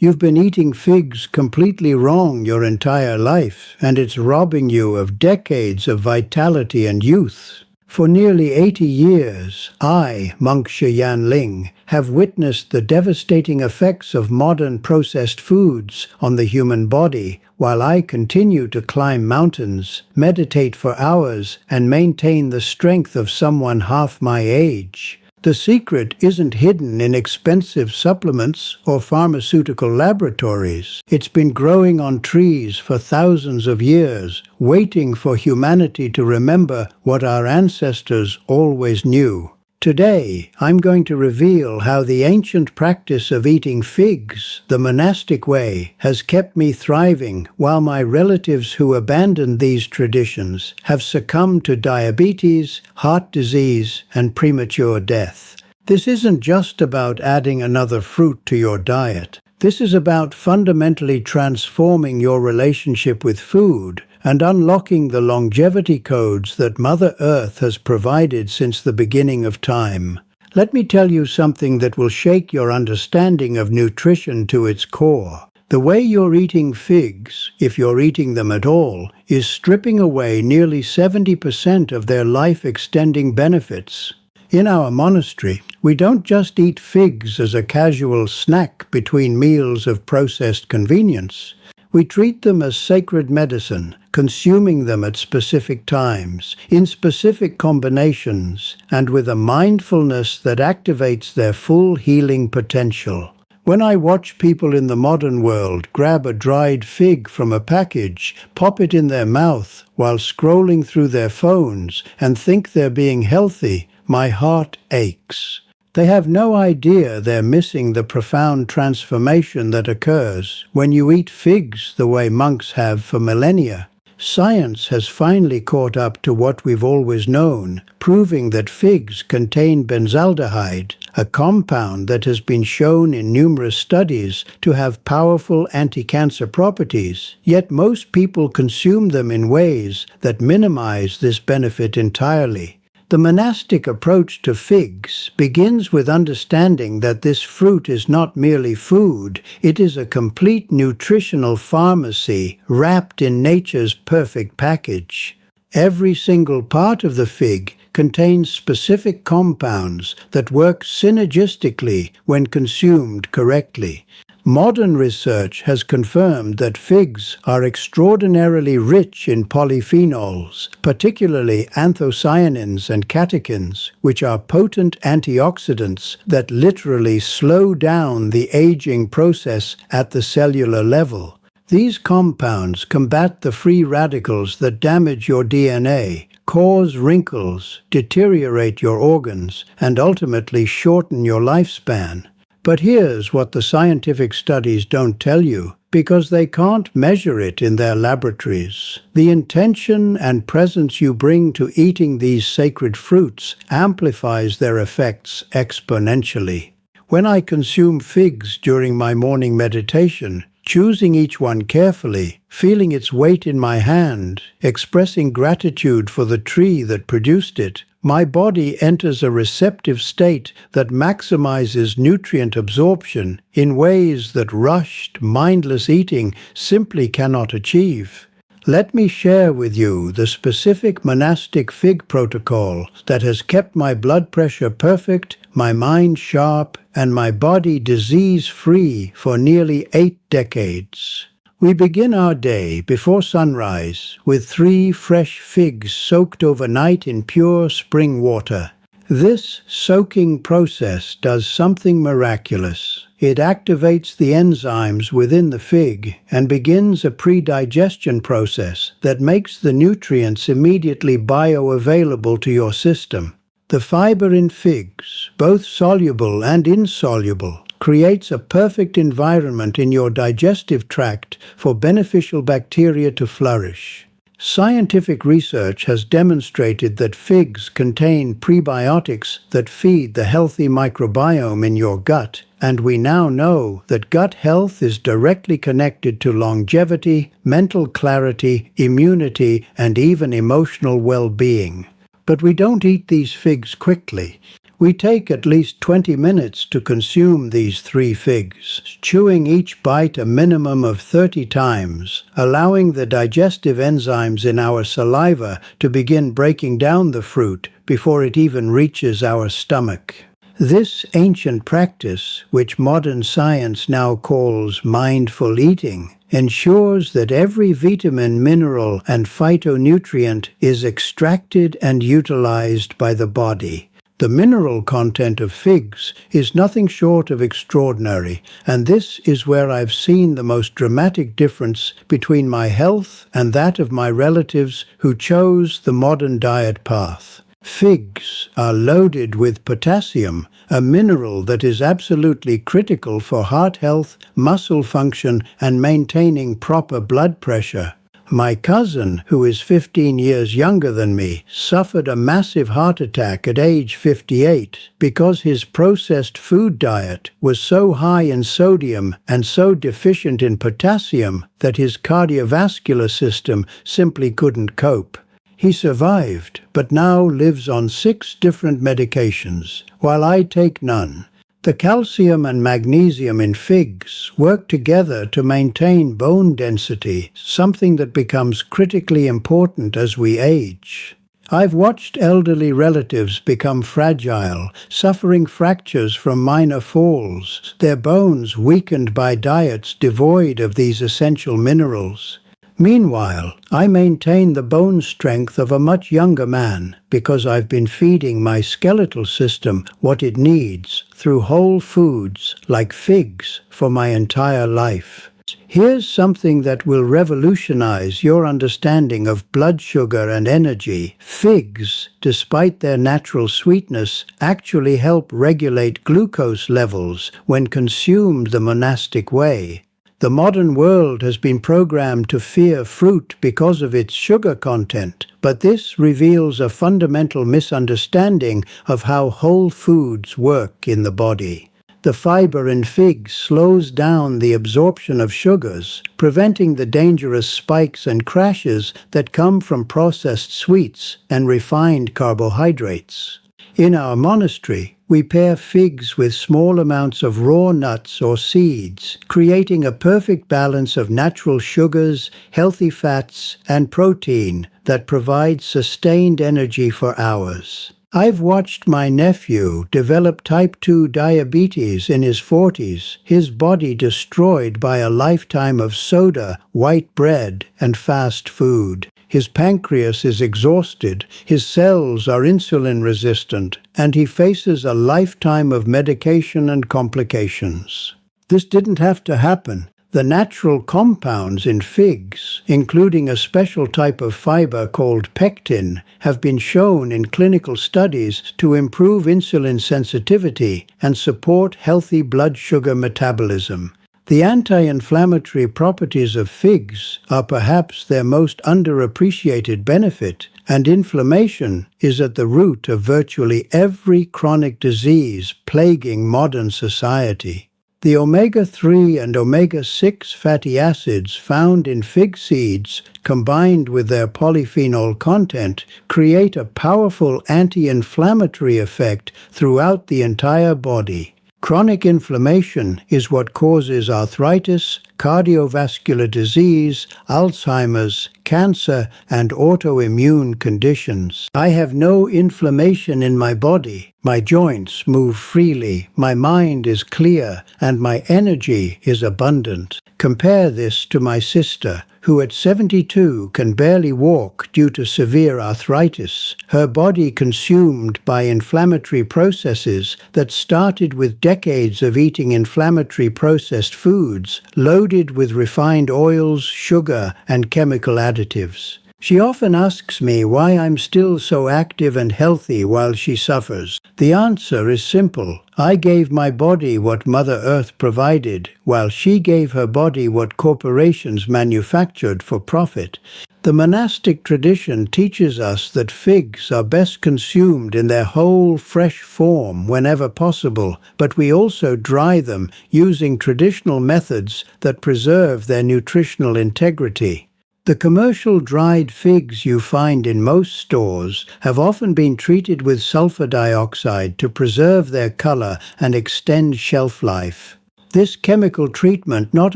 You've been eating figs completely wrong your entire life, and it's robbing you of decades of vitality and youth. For nearly 80 years, I, Monk Shiyan Ling, have witnessed the devastating effects of modern processed foods on the human body, while I continue to climb mountains, meditate for hours, and maintain the strength of someone half my age. The secret isn't hidden in expensive supplements or pharmaceutical laboratories. It's been growing on trees for thousands of years, waiting for humanity to remember what our ancestors always knew. Today, I'm going to reveal how the ancient practice of eating figs, the monastic way, has kept me thriving, while my relatives who abandoned these traditions have succumbed to diabetes, heart disease, and premature death. This isn't just about adding another fruit to your diet. This is about fundamentally transforming your relationship with food and unlocking the longevity codes that Mother Earth has provided since the beginning of time. Let me tell you something that will shake your understanding of nutrition to its core. The way you're eating figs, if you're eating them at all, is stripping away nearly 70% of their life-extending benefits. In our monastery, we don't just eat figs as a casual snack between meals of processed convenience. We treat them as sacred medicine, consuming them at specific times, in specific combinations, and with a mindfulness that activates their full healing potential. When I watch people in the modern world grab a dried fig from a package, pop it in their mouth while scrolling through their phones, and think they're being healthy, my heart aches. They have no idea they're missing the profound transformation that occurs when you eat figs the way monks have for millennia. Science has finally caught up to what we've always known, proving that figs contain benzaldehyde, a compound that has been shown in numerous studies to have powerful anti-cancer properties, yet most people consume them in ways that minimize this benefit entirely. The monastic approach to figs begins with understanding that this fruit is not merely food, it is a complete nutritional pharmacy wrapped in nature's perfect package. Every single part of the fig contains specific compounds that work synergistically when consumed correctly. Modern research has confirmed that figs are extraordinarily rich in polyphenols, particularly anthocyanins and catechins, which are potent antioxidants that literally slow down the aging process at the cellular level. These compounds combat the free radicals that damage your DNA, cause wrinkles, deteriorate your organs, and ultimately shorten your lifespan. But here's what the scientific studies don't tell you, because they can't measure it in their laboratories. The intention and presence you bring to eating these sacred fruits amplifies their effects exponentially. When I consume figs during my morning meditation, choosing each one carefully, feeling its weight in my hand, expressing gratitude for the tree that produced it, my body enters a receptive state that maximizes nutrient absorption in ways that rushed, mindless eating simply cannot achieve. Let me share with you the specific monastic fig protocol that has kept my blood pressure perfect, my mind sharp, and my body disease-free for nearly 8 decades. We begin our day before sunrise with 3 fresh figs soaked overnight in pure spring water. This soaking process does something miraculous. It activates the enzymes within the fig and begins a pre-digestion process that makes the nutrients immediately bioavailable to your system. The fiber in figs, both soluble and insoluble, creates a perfect environment in your digestive tract for beneficial bacteria to flourish. Scientific research has demonstrated that figs contain prebiotics that feed the healthy microbiome in your gut, and we now know that gut health is directly connected to longevity, mental clarity, immunity, and even emotional well-being. But we don't eat these figs quickly. We take at least 20 minutes to consume these 3 figs, chewing each bite a minimum of 30 times, allowing the digestive enzymes in our saliva to begin breaking down the fruit before it even reaches our stomach. This ancient practice, which modern science now calls mindful eating, ensures that every vitamin, mineral, and phytonutrient is extracted and utilized by the body. The mineral content of figs is nothing short of extraordinary, and this is where I've seen the most dramatic difference between my health and that of my relatives who chose the modern diet path. Figs are loaded with potassium, a mineral that is absolutely critical for heart health, muscle function, and maintaining proper blood pressure. My cousin, who is 15 years younger than me, suffered a massive heart attack at age 58 because his processed food diet was so high in sodium and so deficient in potassium that his cardiovascular system simply couldn't cope. He survived, but now lives on 6 different medications, while I take none. The calcium and magnesium in figs work together to maintain bone density, something that becomes critically important as we age. I've watched elderly relatives become fragile, suffering fractures from minor falls, their bones weakened by diets devoid of these essential minerals. Meanwhile, I maintain the bone strength of a much younger man because I've been feeding my skeletal system what it needs through whole foods like figs for my entire life. Here's something that will revolutionize your understanding of blood sugar and energy. Figs, despite their natural sweetness, actually help regulate glucose levels when consumed the monastic way. The modern world has been programmed to fear fruit because of its sugar content, but this reveals a fundamental misunderstanding of how whole foods work in the body. The fiber in figs slows down the absorption of sugars, preventing the dangerous spikes and crashes that come from processed sweets and refined carbohydrates. In our monastery, we pair figs with small amounts of raw nuts or seeds, creating a perfect balance of natural sugars, healthy fats, and protein that provides sustained energy for hours. I've watched my nephew develop type 2 diabetes in his 40s, his body destroyed by a lifetime of soda, white bread, and fast food. His pancreas is exhausted, his cells are insulin resistant, and he faces a lifetime of medication and complications. This didn't have to happen. The natural compounds in figs, including a special type of fiber called pectin, have been shown in clinical studies to improve insulin sensitivity and support healthy blood sugar metabolism. The anti-inflammatory properties of figs are perhaps their most underappreciated benefit, and inflammation is at the root of virtually every chronic disease plaguing modern society. The omega-3 and omega-6 fatty acids found in fig seeds, combined with their polyphenol content, create a powerful anti-inflammatory effect throughout the entire body. Chronic inflammation is what causes arthritis, cardiovascular disease, Alzheimer's, cancer, and autoimmune conditions. I have no inflammation in my body. My joints move freely, my mind is clear, and my energy is abundant. Compare this to my sister, who at 72 can barely walk due to severe arthritis, her body consumed by inflammatory processes that started with decades of eating inflammatory processed foods, loaded with refined oils, sugar, and chemical additives. She often asks me why I'm still so active and healthy while she suffers. The answer is simple. I gave my body what Mother Earth provided, while she gave her body what corporations manufactured for profit. The monastic tradition teaches us that figs are best consumed in their whole, fresh form whenever possible, but we also dry them using traditional methods that preserve their nutritional integrity. The commercial dried figs you find in most stores have often been treated with sulfur dioxide to preserve their color and extend shelf life. This chemical treatment not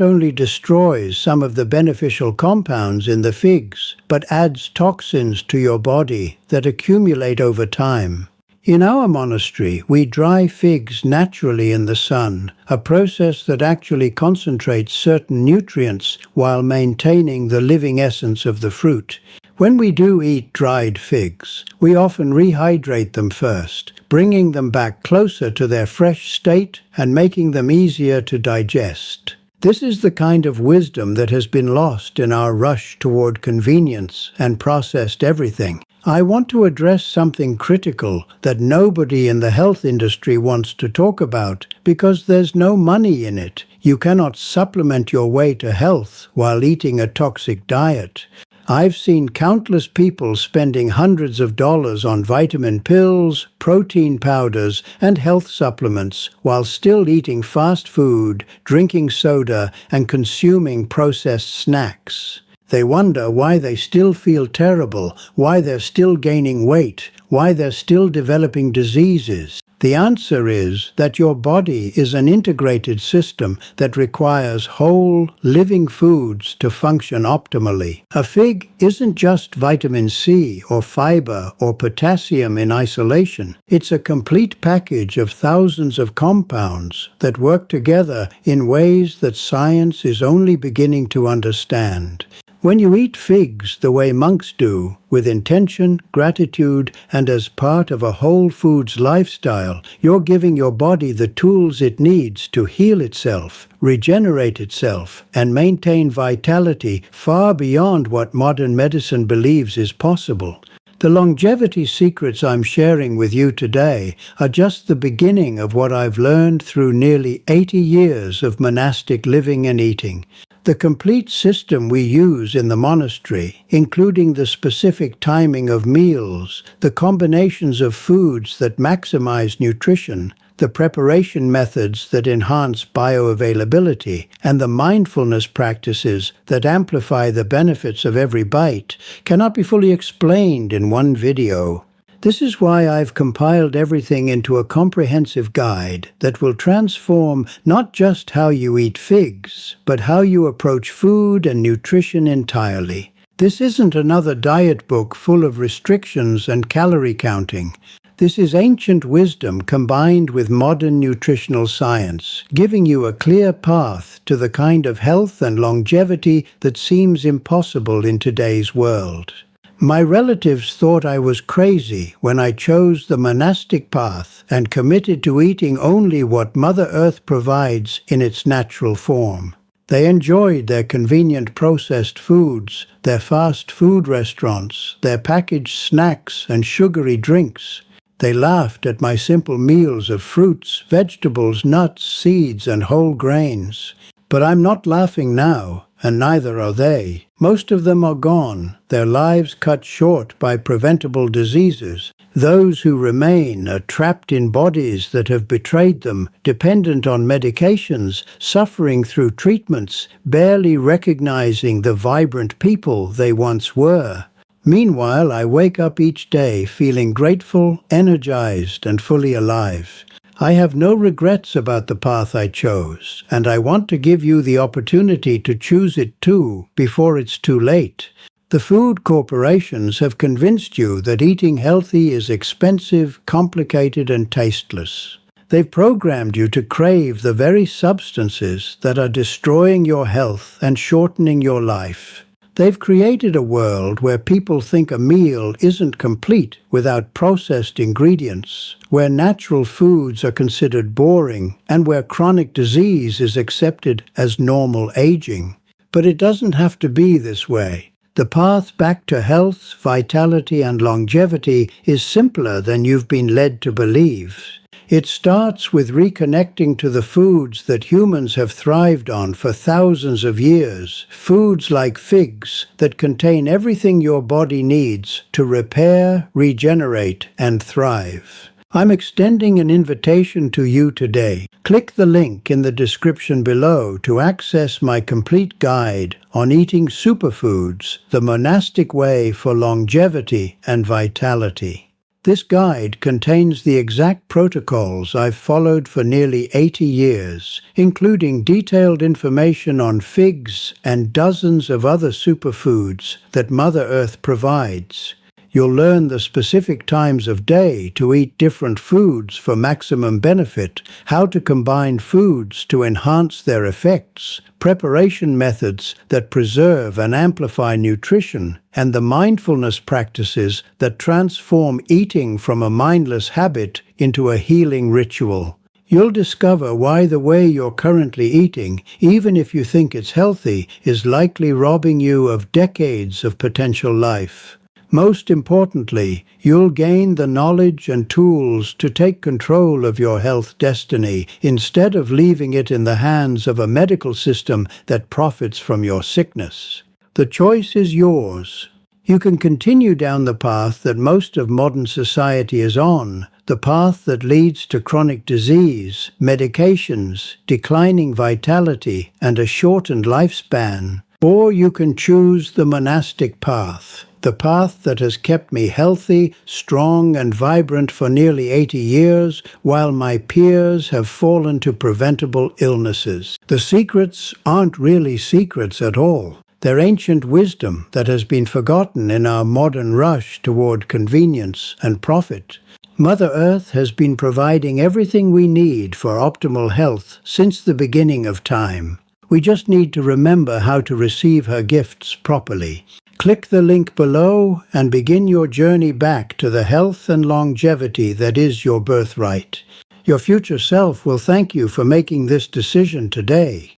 only destroys some of the beneficial compounds in the figs, but adds toxins to your body that accumulate over time. In our monastery, we dry figs naturally in the sun, a process that actually concentrates certain nutrients while maintaining the living essence of the fruit. When we do eat dried figs, we often rehydrate them first, bringing them back closer to their fresh state and making them easier to digest. This is the kind of wisdom that has been lost in our rush toward convenience and processed everything. I want to address something critical that nobody in the health industry wants to talk about because there's no money in it. You cannot supplement your way to health while eating a toxic diet. I've seen countless people spending hundreds of dollars on vitamin pills, protein powders, and health supplements while still eating fast food, drinking soda, and consuming processed snacks. They wonder why they still feel terrible, why they're still gaining weight, why they're still developing diseases. The answer is that your body is an integrated system that requires whole, living foods to function optimally. A fig isn't just vitamin C or fiber or potassium in isolation. It's a complete package of thousands of compounds that work together in ways that science is only beginning to understand. When you eat figs the way monks do, with intention, gratitude, and as part of a whole foods lifestyle, you're giving your body the tools it needs to heal itself, regenerate itself, and maintain vitality far beyond what modern medicine believes is possible. The longevity secrets I'm sharing with you today are just the beginning of what I've learned through nearly 80 years of monastic living and eating. The complete system we use in the monastery, including the specific timing of meals, the combinations of foods that maximize nutrition, the preparation methods that enhance bioavailability, and the mindfulness practices that amplify the benefits of every bite, cannot be fully explained in one video. This is why I've compiled everything into a comprehensive guide that will transform not just how you eat figs, but how you approach food and nutrition entirely. This isn't another diet book full of restrictions and calorie counting. This is ancient wisdom combined with modern nutritional science, giving you a clear path to the kind of health and longevity that seems impossible in today's world. My relatives thought I was crazy when I chose the monastic path and committed to eating only what Mother Earth provides in its natural form. They enjoyed their convenient processed foods, their fast food restaurants, their packaged snacks and sugary drinks. They laughed at my simple meals of fruits, vegetables, nuts, seeds, and whole grains. But I'm not laughing now, and neither are they. Most of them are gone, their lives cut short by preventable diseases. Those who remain are trapped in bodies that have betrayed them, dependent on medications, suffering through treatments, barely recognizing the vibrant people they once were. Meanwhile, I wake up each day feeling grateful, energized, and fully alive. I have no regrets about the path I chose, and I want to give you the opportunity to choose it too before it's too late. The food corporations have convinced you that eating healthy is expensive, complicated, and tasteless. They've programmed you to crave the very substances that are destroying your health and shortening your life. They've created a world where people think a meal isn't complete without processed ingredients, where natural foods are considered boring, and where chronic disease is accepted as normal aging. But it doesn't have to be this way. The path back to health, vitality, and longevity is simpler than you've been led to believe. It starts with reconnecting to the foods that humans have thrived on for thousands of years, foods like figs that contain everything your body needs to repair, regenerate, and thrive. I'm extending an invitation to you today. Click the link in the description below to access my complete guide on eating superfoods, the monastic way for longevity and vitality. This guide contains the exact protocols I've followed for nearly 80 years, including detailed information on figs and dozens of other superfoods that Mother Earth provides. You'll learn the specific times of day to eat different foods for maximum benefit, how to combine foods to enhance their effects, preparation methods that preserve and amplify nutrition, and the mindfulness practices that transform eating from a mindless habit into a healing ritual. You'll discover why the way you're currently eating, even if you think it's healthy, is likely robbing you of decades of potential life. Most importantly, you'll gain the knowledge and tools to take control of your health destiny instead of leaving it in the hands of a medical system that profits from your sickness. The choice is yours. You can continue down the path that most of modern society is on, the path that leads to chronic disease, medications, declining vitality, and a shortened lifespan. Or you can choose the monastic path, the path that has kept me healthy, strong, and vibrant for nearly 80 years, while my peers have fallen to preventable illnesses. The secrets aren't really secrets at all. They're ancient wisdom that has been forgotten in our modern rush toward convenience and profit. Mother Earth has been providing everything we need for optimal health since the beginning of time. We just need to remember how to receive her gifts properly. Click the link below and begin your journey back to the health and longevity that is your birthright. Your future self will thank you for making this decision today.